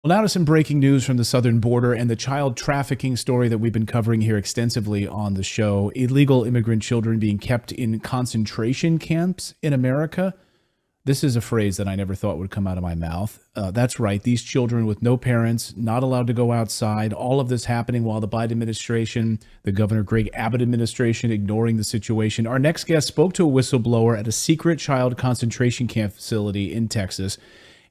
Well, now to some breaking news from the southern border and the child trafficking story that we've been covering here extensively on the show. Illegal immigrant children being kept in concentration camps in America. This is a phrase that I never thought would come out of my mouth. That's right. These children with no parents, not allowed to go outside. All of this happening while the Biden administration, the Governor Greg Abbott administration, ignoring the situation. Our next guest spoke to a whistleblower at a secret child concentration camp facility in Texas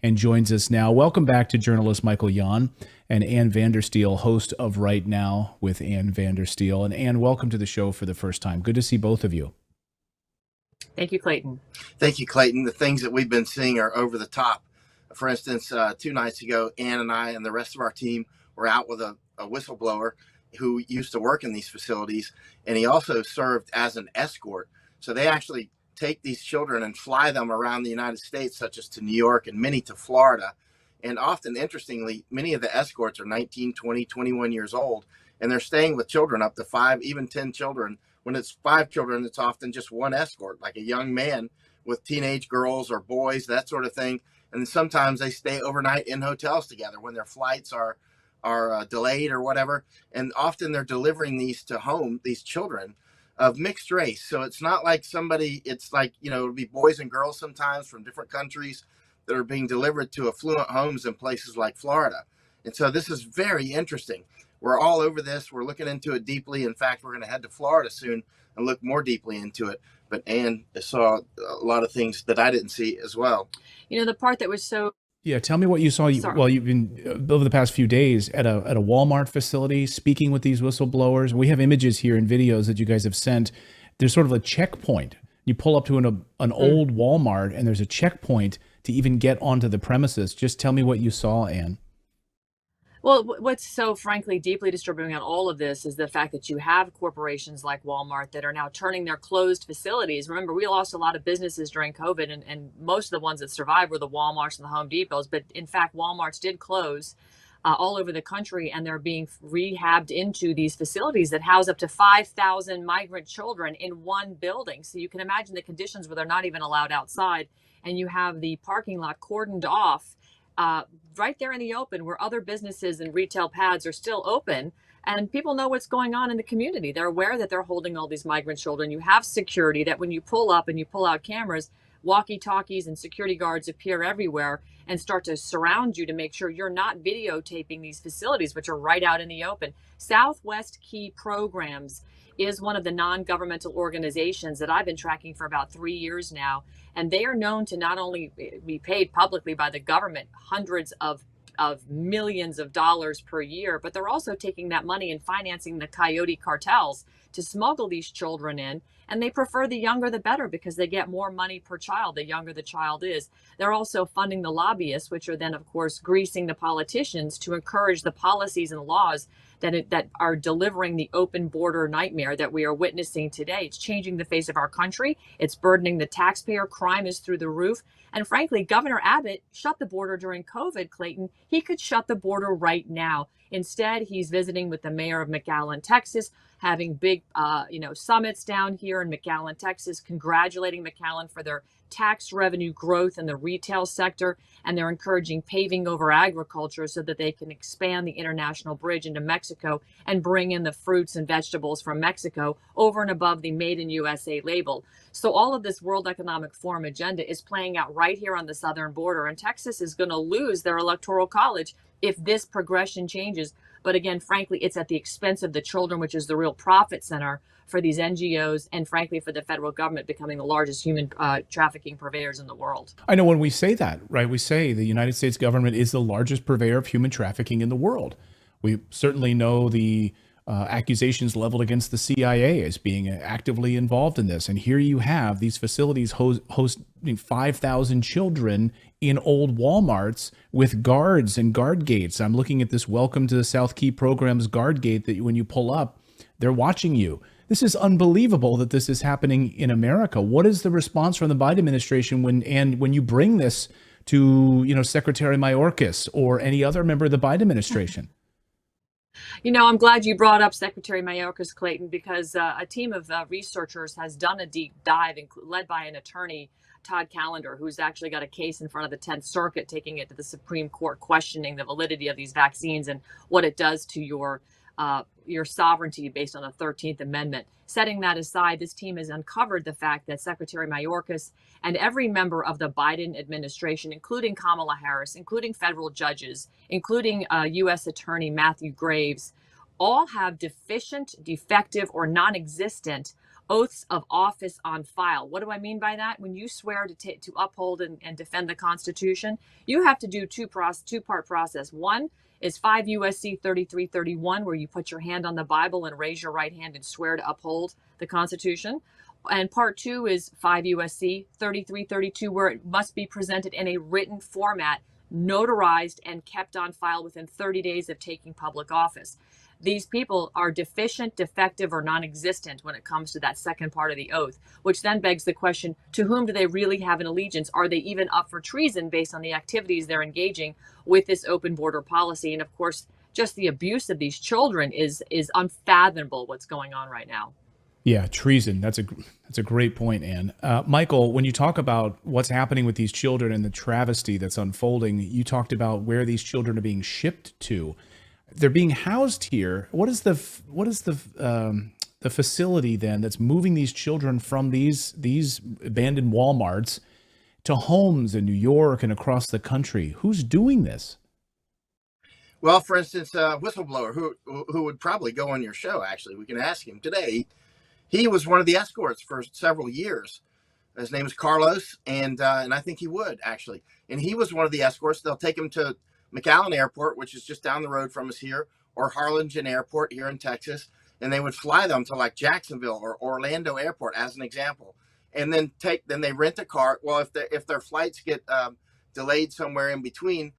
and joins us now. Welcome back to journalist Michael Yon and Ann Vandersteel, host of Right Now with Ann Vandersteel. And Ann, welcome to the show for the first time. Good to see both of you. Thank you, Clayton. Thank you, Clayton. The things that we've been seeing are over the top. For instance, 2 nights ago, Ann and I and the rest of our team were out with a whistleblower who used to work in these facilities, and he also served as an escort. So they actually take these children and fly them around the United States, such as to New York and many to Florida. And often, interestingly, many of the escorts are 19, 20, 21 years old, and they're staying with children up to 5, even 10 children. When it's 5 children, it's often just one escort, like a young man with teenage girls or boys, that sort of thing. And sometimes they stay overnight in hotels together when their flights are delayed or whatever. And often they're delivering these to home, these children of mixed race. So it's not like it's like, it'll be boys and girls sometimes from different countries that are being delivered to affluent homes in places like Florida. And so this is very interesting. We're all over this. We're looking into it deeply. In fact, we're going to head to Florida soon and look more deeply into it. But Ann saw a lot of things that I didn't see as well. The part that was so... Yeah, tell me what you saw. You've been over the past few days at a Walmart facility speaking with these whistleblowers. We have images here and videos that you guys have sent. There's sort of a checkpoint. You pull up to an old Walmart and there's a checkpoint to even get onto the premises. Just tell me what you saw, Ann. Well, what's so frankly deeply disturbing on all of this is the fact that you have corporations like Walmart that are now turning their closed facilities. Remember, we lost a lot of businesses during COVID, and most of the ones that survived were the Walmarts and the Home Depots. But in fact, Walmarts did close all over the country, and they're being rehabbed into these facilities that house up to 5,000 migrant children in one building. So you can imagine the conditions where they're not even allowed outside, and you have the parking lot cordoned off right there in the open where other businesses and retail pads are still open, and people know what's going on in the community. They're aware that they're holding all these migrant children. You have security that when you pull up and you pull out cameras, walkie-talkies and security guards appear everywhere and start to surround you to make sure you're not videotaping these facilities, which are right out in the open. Southwest Key Programs is one of the non-governmental organizations that I've been tracking for about 3 years now. And they are known to not only be paid publicly by the government, hundreds of millions of dollars per year, but they're also taking that money and financing the coyote cartels to smuggle these children in. And they prefer the younger the better because they get more money per child the younger the child is. They're also funding the lobbyists, which are then, of course, greasing the politicians to encourage the policies and laws that are delivering the open border nightmare that we are witnessing today. It's changing the face of our country. It's burdening the taxpayer. Crime is through the roof. And frankly, Governor Abbott shut the border during COVID, Clayton. He could shut the border right now. Instead, he's visiting with the mayor of McAllen, Texas, having big, summits down here in McAllen, Texas, congratulating McAllen for their tax revenue growth in the retail sector, and they're encouraging paving over agriculture so that they can expand the international bridge into Mexico and bring in the fruits and vegetables from Mexico over and above the Made in USA label. So all of this World Economic Forum agenda is playing out right here on the southern border, and Texas is going to lose their electoral college if this progression changes. But again, frankly, it's at the expense of the children, which is the real profit center for these NGOs and frankly for the federal government becoming the largest human trafficking purveyors in the world. I know when we say that, right, we say the United States government is the largest purveyor of human trafficking in the world. We certainly know the accusations leveled against the CIA as being actively involved in this. And here you have these facilities hosting 5,000 children in old Walmarts with guards and guard gates. I'm looking at this Welcome to the South Key Program's guard gate that when you pull up, they're watching you. This is unbelievable that this is happening in America. What is the response from the Biden administration when you bring this to, Secretary Mayorkas or any other member of the Biden administration? I'm glad you brought up Secretary Mayorkas, Clayton, because a team of researchers has done a deep dive, led by an attorney, Todd Callender, who's actually got a case in front of the 10th Circuit, taking it to the Supreme Court, questioning the validity of these vaccines and what it does to your sovereignty based on the 13th Amendment. Setting that aside, this team has uncovered the fact that Secretary Mayorkas and every member of the Biden administration, including Kamala Harris, including federal judges, including U.S. Attorney Matthew Graves, all have deficient, defective, or non existent oaths of office on file. What do I mean by that? When you swear to uphold and defend the Constitution, you have to do two-part process. One is 5 USC 3331, where you put your hand on the Bible and raise your right hand and swear to uphold the Constitution. And part two is 5 USC 3332, where it must be presented in a written format, notarized, and kept on file within 30 days of taking public office. These people are deficient, defective, or non-existent when it comes to that second part of the oath, which then begs the question, to whom do they really have an allegiance? Are they even up for treason based on the activities they're engaging with this open border policy? And of course, just the abuse of these children is unfathomable what's going on right now. Yeah, treason. That's a great point, Ann. Michael, when you talk about what's happening with these children and the travesty that's unfolding, you talked about where these children are being shipped to. They're being housed here. What is the facility then that's moving these children from these abandoned Walmarts to homes in New York and across the country? Who's doing this? Well, for instance, a whistleblower who would probably go on your show. Actually, we can ask him today. He was one of the escorts for several years. His name is Carlos, and I think he would actually. And he was one of the escorts. They'll take him to McAllen Airport, which is just down the road from us here, or Harlingen Airport here in Texas, and they would fly them to like Jacksonville or Orlando Airport, as an example, and then they rent a car. Well, if their flights get delayed somewhere in between,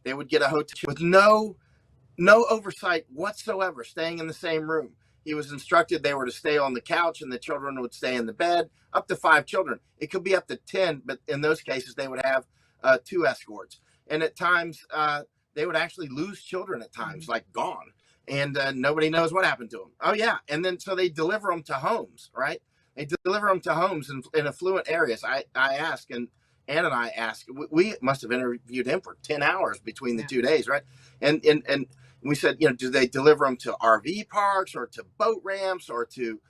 they would get a hotel with no oversight whatsoever, staying in the same room. He was instructed they were to stay on the couch and the children would stay in the bed. Up to 5 children. It could be up to 10, but in those cases they would have 2 escorts. And at times, they would actually lose children at times, like gone. And nobody knows what happened to them. Oh, yeah. And then so they deliver them to homes, right? They deliver them to homes in affluent areas. I ask, and Ann and I ask, we must have interviewed him for 10 hours between the 2 days, right? And we said, do they deliver them to RV parks or to boat ramps or to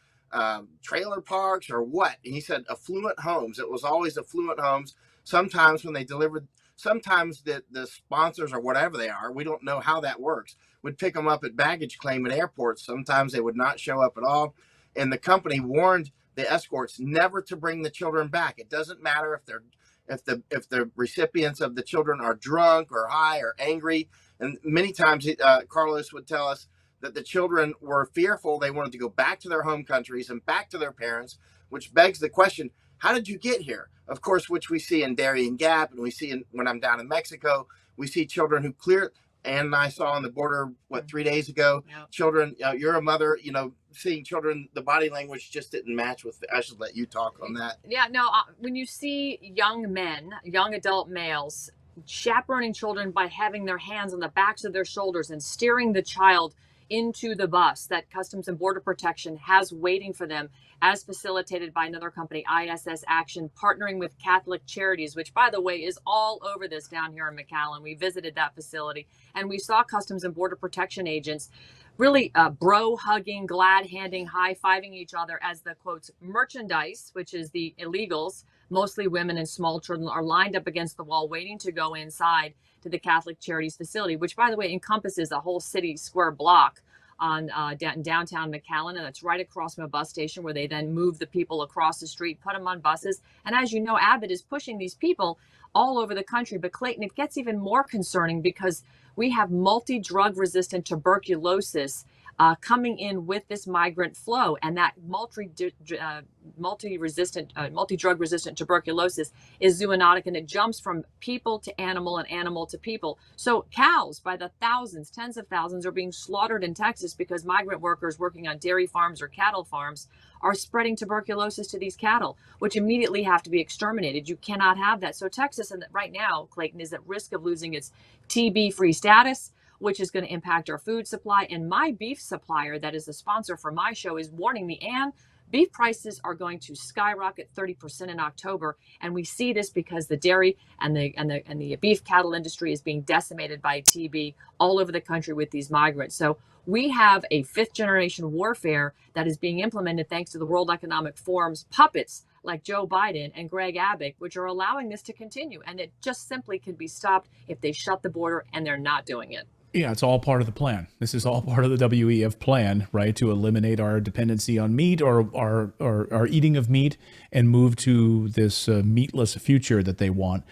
trailer parks or what? And he said affluent homes. It was always affluent homes. Sometimes when they delivered, sometimes the sponsors or whatever they are, we don't know how that works, would pick them up at baggage claim at airports. Sometimes they would not show up at all. And the company warned the escorts never to bring the children back. It doesn't matter if the recipients of the children are drunk or high or angry. And many times Carlos would tell us that the children were fearful. They wanted to go back to their home countries and back to their parents, which begs the question, how did you get here? Of course, which we see in Darien Gap, and we see when I'm down in Mexico, we see children who Ann and I saw on the border, 3 days ago, children, you're a mother, seeing children, the body language just didn't match with, I should let you talk on that. Yeah, no, when you see young men, young adult males, chaperoning children by having their hands on the backs of their shoulders and steering the child into the bus that Customs and Border Protection has waiting for them, as facilitated by another company, ISS Action, partnering with Catholic Charities, which, by the way, is all over this down here in McAllen. We visited that facility and we saw Customs and Border Protection agents really bro-hugging, glad-handing, high-fiving each other as the, quotes, merchandise, which is the illegals, mostly women and small children, are lined up against the wall waiting to go inside to the Catholic Charities facility, which, by the way, encompasses a whole city square block on downtown McAllen, and it's right across from a bus station where they then move the people across the street, put them on buses. And as you know, Abbott is pushing these people all over the country. But Clayton, it gets even more concerning because we have multi-drug resistant tuberculosis coming in with this migrant flow, and that multi-drug resistant tuberculosis is zoonotic, and it jumps from people to animal and animal to people. So cows by the thousands, tens of thousands, are being slaughtered in Texas because migrant workers working on dairy farms or cattle farms are spreading tuberculosis to these cattle, which immediately have to be exterminated. You cannot have that. So Texas, and right now, Clayton, is at risk of losing its TB-free status, which is going to impact our food supply. And my beef supplier, that is the sponsor for my show, is warning me, Ann, beef prices are going to skyrocket 30% in October. And we see this because the dairy and the beef cattle industry is being decimated by TB all over the country with these migrants. So we have a fifth generation warfare that is being implemented thanks to the World Economic Forum's puppets like Joe Biden and Greg Abbott, which are allowing this to continue. And it just simply can be stopped if they shut the border, and they're not doing it. Yeah, it's all part of the plan. This is all part of the WEF plan, right? To eliminate our dependency on meat or our eating of meat and move to this meatless future that they want.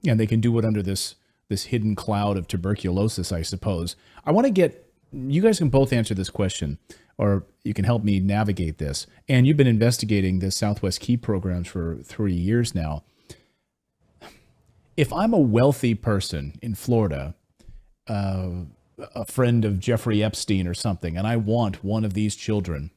And they can do it under this hidden cloud of tuberculosis, I suppose. I want to get, you guys can both answer this question, or you can help me navigate this. And you've been investigating the Southwest Key programs for 3 years now. If I'm a wealthy person in Florida, a friend of Jeffrey Epstein or something, and I want one of these children,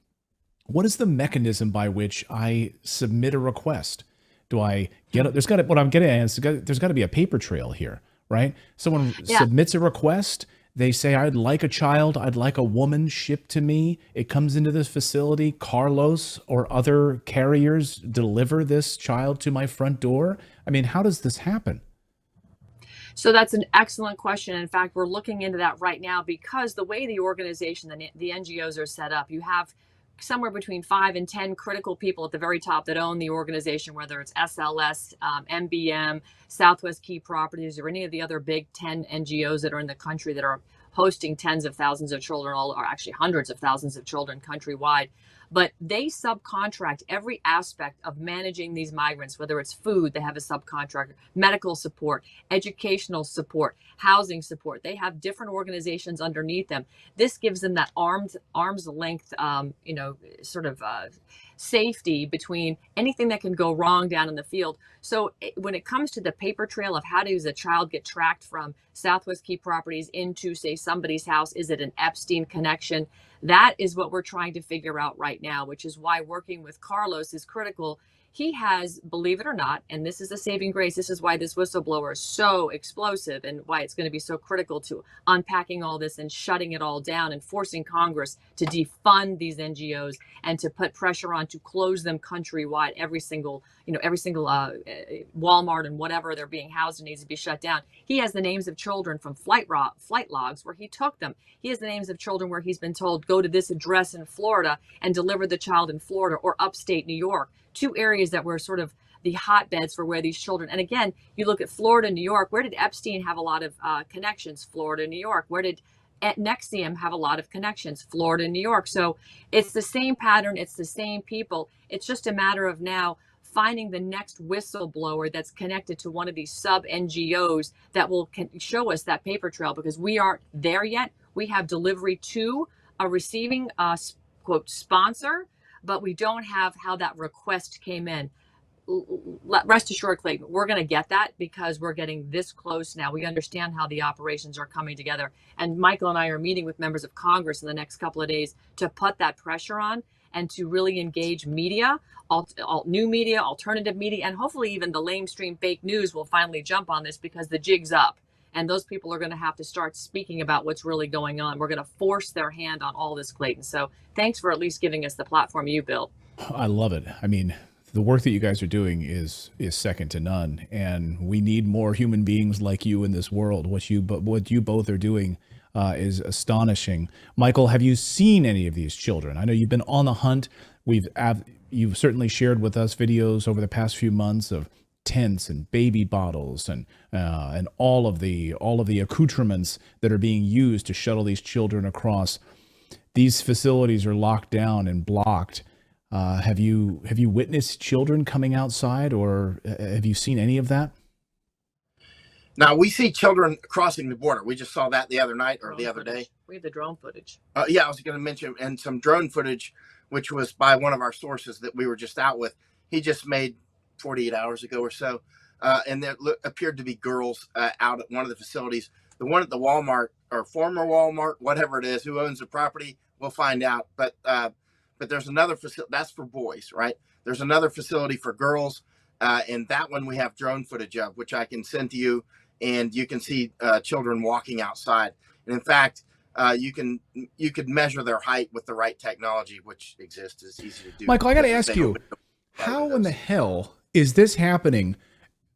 what is the mechanism by which I submit a request? Do I get it? What I'm getting at is there's got to be a paper trail here, right? Someone submits a request. They say, I'd like a child. I'd like a woman shipped to me. It comes into this facility. Carlos or other carriers deliver this child to my front door. I mean, how does this happen? So that's an excellent question. In fact, we're looking into that right now because the way the organization, the NGOs are set up, you have somewhere between 5 and 10 critical people at the very top that own the organization, whether it's SLS, MBM, Southwest Key Properties, or any of the other big 10 NGOs that are in the country that are hosting tens of thousands of children, or actually hundreds of thousands of children countrywide. But they subcontract every aspect of managing these migrants, whether it's food, they have a subcontractor, medical support, educational support, housing support. They have different organizations underneath them. This gives them that arm's length, safety between anything that can go wrong down in the field. So when it comes to the paper trail of how does a child get tracked from Southwest Key Properties into, say, somebody's house, is it an Epstein connection? That is what we're trying to figure out right now, which is why working with Carlos is critical. He has, believe it or not, and this is a saving grace, this is why this whistleblower is so explosive and why it's going to be so critical to unpacking all this and shutting it all down and forcing Congress to defund these NGOs and to put pressure on to close them countrywide. Every single Walmart and whatever they're being housed in needs to be shut down. He has the names of children from flight logs where he took them. He has the names of children where he's been told, go to this address in Florida and deliver the child in Florida or upstate New York. 2 areas that were sort of the hotbeds for where these children, and again, you look at Florida, New York, where did Epstein have a lot of connections? Florida, New York. Where did Nexium have a lot of connections? Florida, New York. So it's the same pattern. It's the same people. It's just a matter of now finding the next whistleblower that's connected to one of these sub NGOs that will show us that paper trail, because we aren't there yet. We have delivery to a receiving quote sponsor, but we don't have how that request came in. Rest assured, Clayton, we're going to get that because we're getting this close now. We understand how the operations are coming together. And Michael and I are meeting with members of Congress in the next couple of days to put that pressure on and to really engage media, new media, alternative media, and hopefully even the lamestream fake news will finally jump on this because the jig's up. And those people are going to have to start speaking about what's really going on. We're going to force their hand on all this, Clayton. So thanks for at least giving us the platform you built. I love it. I mean, the work that you guys are doing is second to none. And we need more human beings like you in this world. What you both are doing is astonishing. Michael, have you seen any of these children? I know you've been on the hunt. You've certainly shared with us videos over the past few months of tents and baby bottles and all of the accoutrements that are being used to shuttle these children across. These facilities are locked down and blocked. Have you witnessed children coming outside, or have you seen any of that? Now, we see children crossing the border. We just saw that the other night or the other day. We have the drone footage. Yeah, I was going to mention, and some drone footage, which was by one of our sources that we were just out with. He just made 48 hours ago or so. And there appeared to be girls out at one of the facilities. The one at the Walmart, or former Walmart, whatever it is, who owns the property, we'll find out. But there's another facility, that's for boys, right? There's another facility for girls. And that one we have drone footage of, which I can send to you. And you can see children walking outside. And in fact, you could measure their height with the right technology, which exists. It's easy to do. Michael, I got to ask you, how in the hell is this happening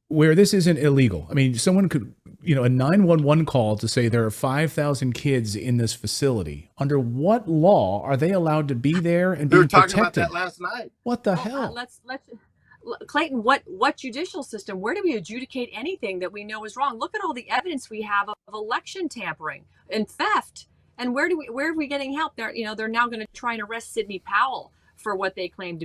where this isn't illegal? I mean, someone could, a 911 call to say there are 5,000 kids in this facility. Under what law are they allowed to be there and be protected? We were talking about that last night. What the hell? Let's Clayton, what judicial system, where do we adjudicate anything that we know is wrong? Look at all the evidence we have of election tampering and theft. And where are we getting help? They're now going to try and arrest Sidney Powell for what they claim to